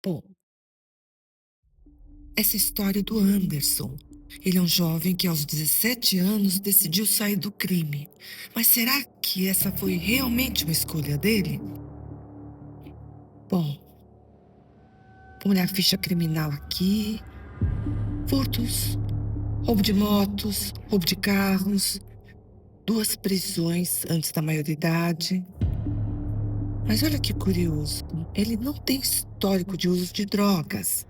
Bom, essa história do Anderson. Ele é um jovem que aos 17 anos decidiu sair do crime. Mas será que essa foi realmente uma escolha dele? Bom, vamos olhar a ficha criminal aqui. Furtos, roubo de motos, roubo de carros, 2 prisões antes da maioridade. Mas olha que curioso, ele não tem histórico de uso de drogas,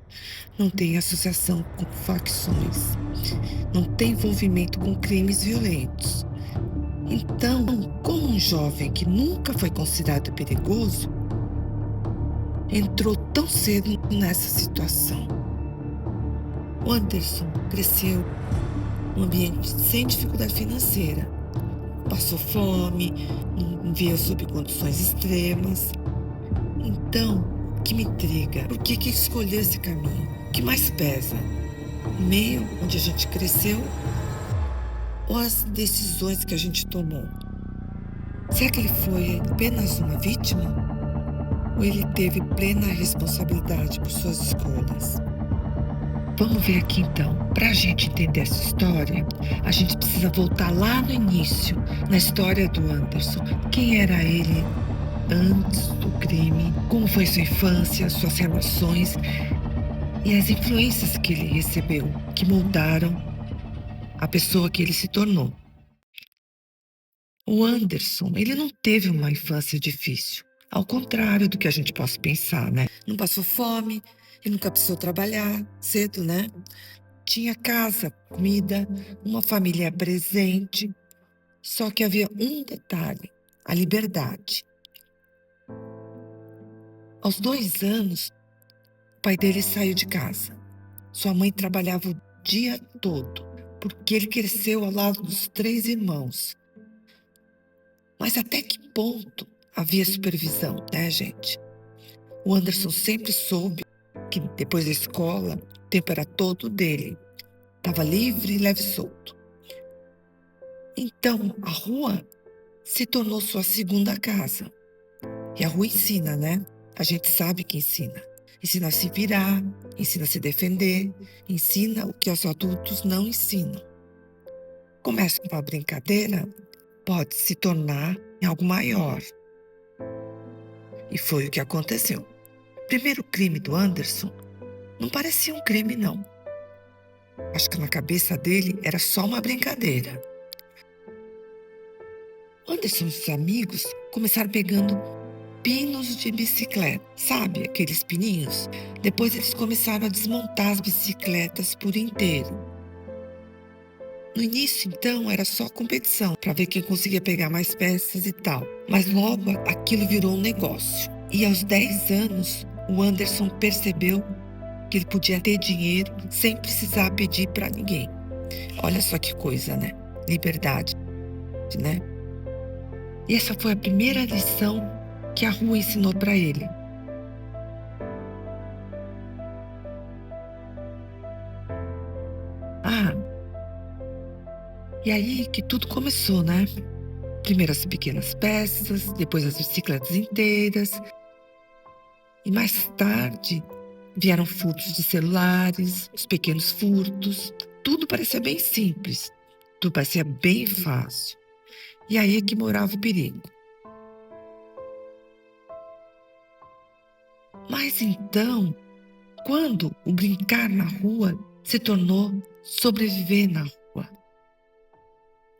não tem associação com facções, não tem envolvimento com crimes violentos. Então, como um jovem que nunca foi considerado perigoso, entrou tão cedo nessa situação? O Anderson cresceu num ambiente sem dificuldade financeira. Passou fome, não vivia sob condições extremas. Então, o que me intriga? Por que escolheu esse caminho? O que mais pesa? O meio onde a gente cresceu ou as decisões que a gente tomou? Será que ele foi apenas uma vítima? Ou ele teve plena responsabilidade por suas escolhas? Vamos ver aqui então. Para a gente entender essa história, a gente precisa voltar lá no início, na história do Anderson. Quem era ele antes do crime? Como foi sua infância, suas relações e as influências que ele recebeu, que moldaram a pessoa que ele se tornou. O Anderson, ele não teve uma infância difícil. Ao contrário do que a gente possa pensar, né? Não passou fome, ele nunca precisou trabalhar cedo, né? Tinha casa, comida, uma família presente. Só que havia um detalhe, a liberdade. Aos 2 anos, o pai dele saiu de casa. Sua mãe trabalhava o dia todo, porque ele cresceu ao lado dos 3 irmãos. Mas até que ponto havia supervisão, né, gente? O Anderson sempre soube que depois da escola, o tempo era todo dele. Estava livre e leve e solto. Então, a rua se tornou sua segunda casa. E a rua ensina, né? A gente sabe que ensina. Ensina a se virar, ensina a se defender, ensina o que os adultos não ensinam. Começa com uma brincadeira, pode se tornar em algo maior. E foi o que aconteceu. O primeiro crime do Anderson não parecia um crime, não. Acho que na cabeça dele era só uma brincadeira. Anderson e seus amigos começaram pegando pinos de bicicleta, sabe aqueles pininhos? Depois eles começaram a desmontar as bicicletas por inteiro. No início, então, era só competição, para ver quem conseguia pegar mais peças e tal. Mas logo aquilo virou um negócio. E aos 10 anos, o Anderson percebeu que ele podia ter dinheiro sem precisar pedir para ninguém. Olha só que coisa, né? Liberdade, né? E essa foi a primeira lição que a rua ensinou para ele. E aí que tudo começou, né? Primeiro as pequenas peças, depois as bicicletas inteiras. E mais tarde vieram furtos de celulares, os pequenos furtos. Tudo parecia bem simples, tudo parecia bem fácil. E aí é que morava o perigo. Mas então, quando o brincar na rua se tornou sobreviver na rua?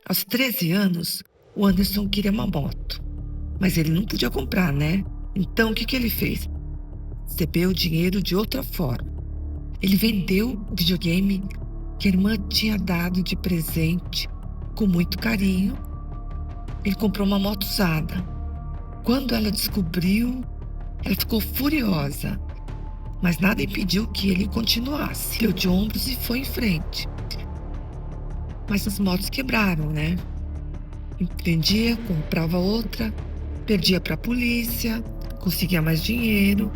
Aos 13 anos, o Anderson queria uma moto, mas ele não podia comprar, né? Então, o que ele fez? Recebeu o dinheiro de outra forma. Ele vendeu o videogame que a irmã tinha dado de presente com muito carinho. Ele comprou uma moto usada. Quando ela descobriu, ela ficou furiosa, mas nada impediu que ele continuasse. Deu de ombros e foi em frente. Mas as motos quebraram, né? Vendia, comprava outra, perdia para a polícia, conseguia mais dinheiro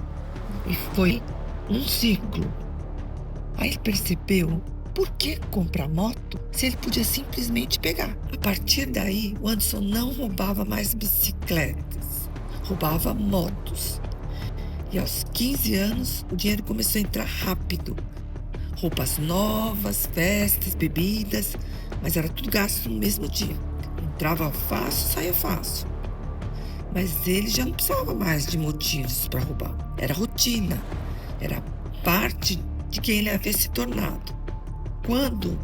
e foi um ciclo. Aí ele percebeu por que comprar moto se ele podia simplesmente pegar. A partir daí, o Anderson não roubava mais bicicletas, roubava motos. E aos 15 anos, o dinheiro começou a entrar rápido. Roupas novas, festas, bebidas, mas era tudo gasto no mesmo dia. Entrava fácil, saía fácil. Mas ele já não precisava mais de motivos para roubar. Era rotina, era parte de quem ele havia se tornado. Quando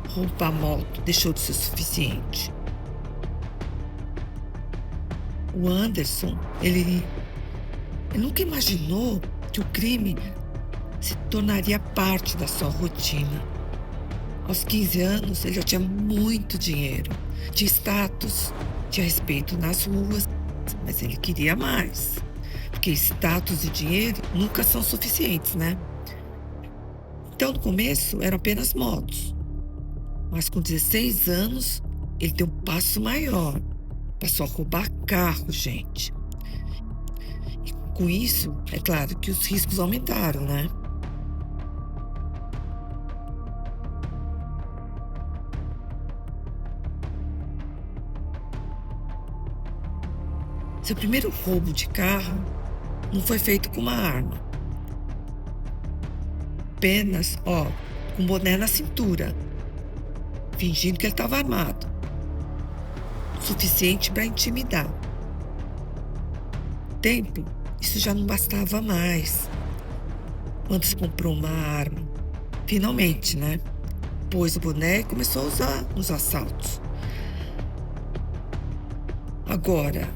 roubar moto deixou de ser suficiente? O Anderson, ele nunca imaginou que o crime se tornaria parte da sua rotina. Aos 15 anos, ele já tinha muito dinheiro, tinha status, tinha respeito nas ruas, mas ele queria mais. Porque status e dinheiro nunca são suficientes, né? Então, no começo, eram apenas motos. Mas com 16 anos, ele deu um passo maior. Passou a roubar carro, gente. E com isso, é claro que os riscos aumentaram, né? Seu primeiro roubo de carro não foi feito com uma arma. Apenas, com um boné na cintura, fingindo que ele estava armado. Suficiente para intimidar. Tempo, isso já não bastava mais. Anderson comprou uma arma. Finalmente, né? Pôs o boné e começou a usar nos assaltos. Agora,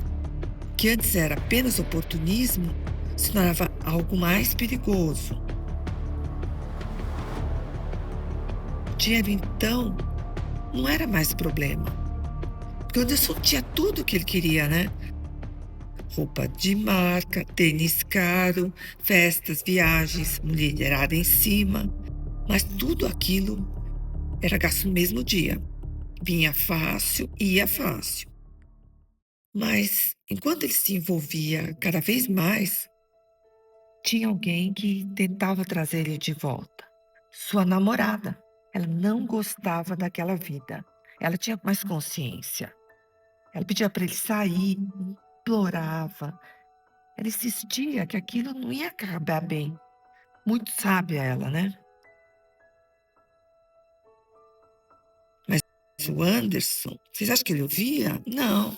o que antes era apenas oportunismo, se tornava algo mais perigoso. O dinheiro, então, não era mais problema. Porque o Anderson tinha tudo o que ele queria, né? Roupa de marca, tênis caro, festas, viagens, mulherada em cima. Mas tudo aquilo era gasto no mesmo dia. Vinha fácil, ia fácil. Mas, enquanto ele se envolvia cada vez mais, tinha alguém que tentava trazer ele de volta. Sua namorada. Ela não gostava daquela vida. Ela tinha mais consciência. Ela pedia para ele sair, implorava. Ela insistia que aquilo não ia acabar bem. Muito sábia ela, né? Mas o Anderson, vocês acham que ele ouvia? Não.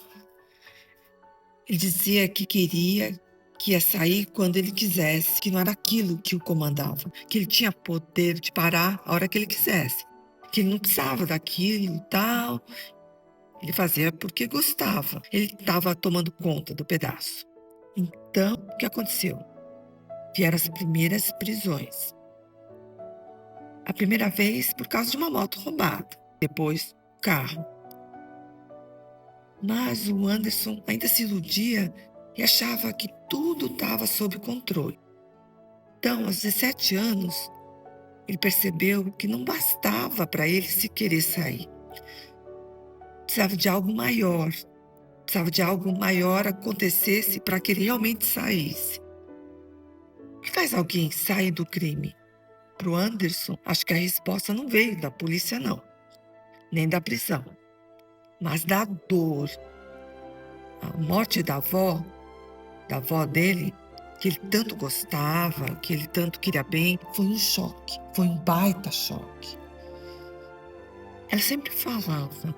Ele dizia que queria, que ia sair quando ele quisesse, que não era aquilo que o comandava, que ele tinha poder de parar a hora que ele quisesse, que ele não precisava daquilo e tal. Ele fazia porque gostava. Ele estava tomando conta do pedaço. Então, o que aconteceu? Vieram as primeiras prisões. A primeira vez por causa de uma moto roubada. Depois, carro. Mas o Anderson ainda se iludia e achava que tudo estava sob controle. Então, aos 17 anos, ele percebeu que não bastava para ele se querer sair. Precisava de algo maior. Precisava de algo maior acontecesse para que ele realmente saísse. O que faz alguém sair do crime? Para o Anderson, acho que a resposta não veio da polícia, não. Nem da prisão. Mas da dor. A morte da avó dele, que ele tanto gostava, que ele tanto queria bem, foi um choque. Foi um baita choque. Ela sempre falava: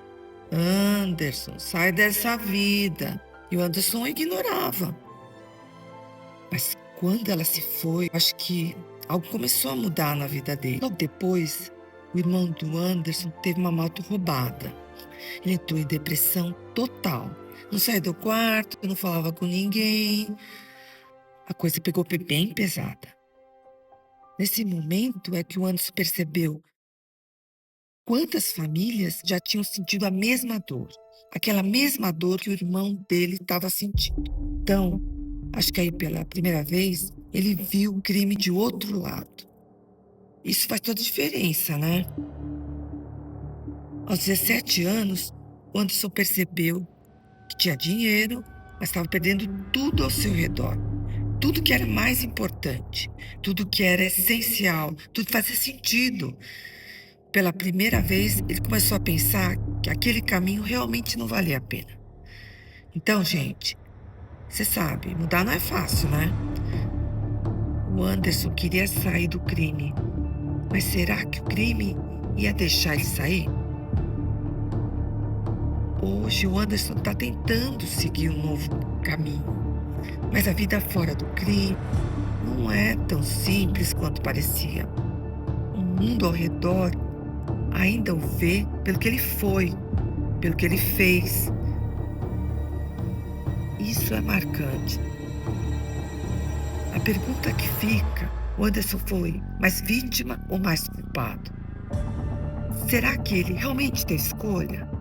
Anderson, sai dessa vida. E o Anderson ignorava. Mas quando ela se foi, acho que algo começou a mudar na vida dele. Logo depois, o irmão do Anderson teve uma moto roubada. Ele entrou em depressão total. Não saía do quarto, não falava com ninguém. A coisa pegou bem pesada. Nesse momento é que o Anderson percebeu quantas famílias já tinham sentido a mesma dor. Aquela mesma dor que o irmão dele estava sentindo. Então, acho que aí pela primeira vez, ele viu o crime de outro lado. Isso faz toda a diferença, né? Aos 17 anos, o Anderson percebeu que tinha dinheiro, mas estava perdendo tudo ao seu redor. Tudo que era mais importante, tudo que era essencial, tudo que fazia sentido. Pela primeira vez, ele começou a pensar que aquele caminho realmente não valia a pena. Então, gente, você sabe, mudar não é fácil, né? O Anderson queria sair do crime, mas será que o crime ia deixar ele sair? Hoje o Anderson está tentando seguir um novo caminho, mas a vida fora do crime não é tão simples quanto parecia. O mundo ao redor ainda o vê pelo que ele foi, pelo que ele fez. Isso é marcante. A pergunta que fica: o Anderson foi mais vítima ou mais culpado? Será que ele realmente teve escolha?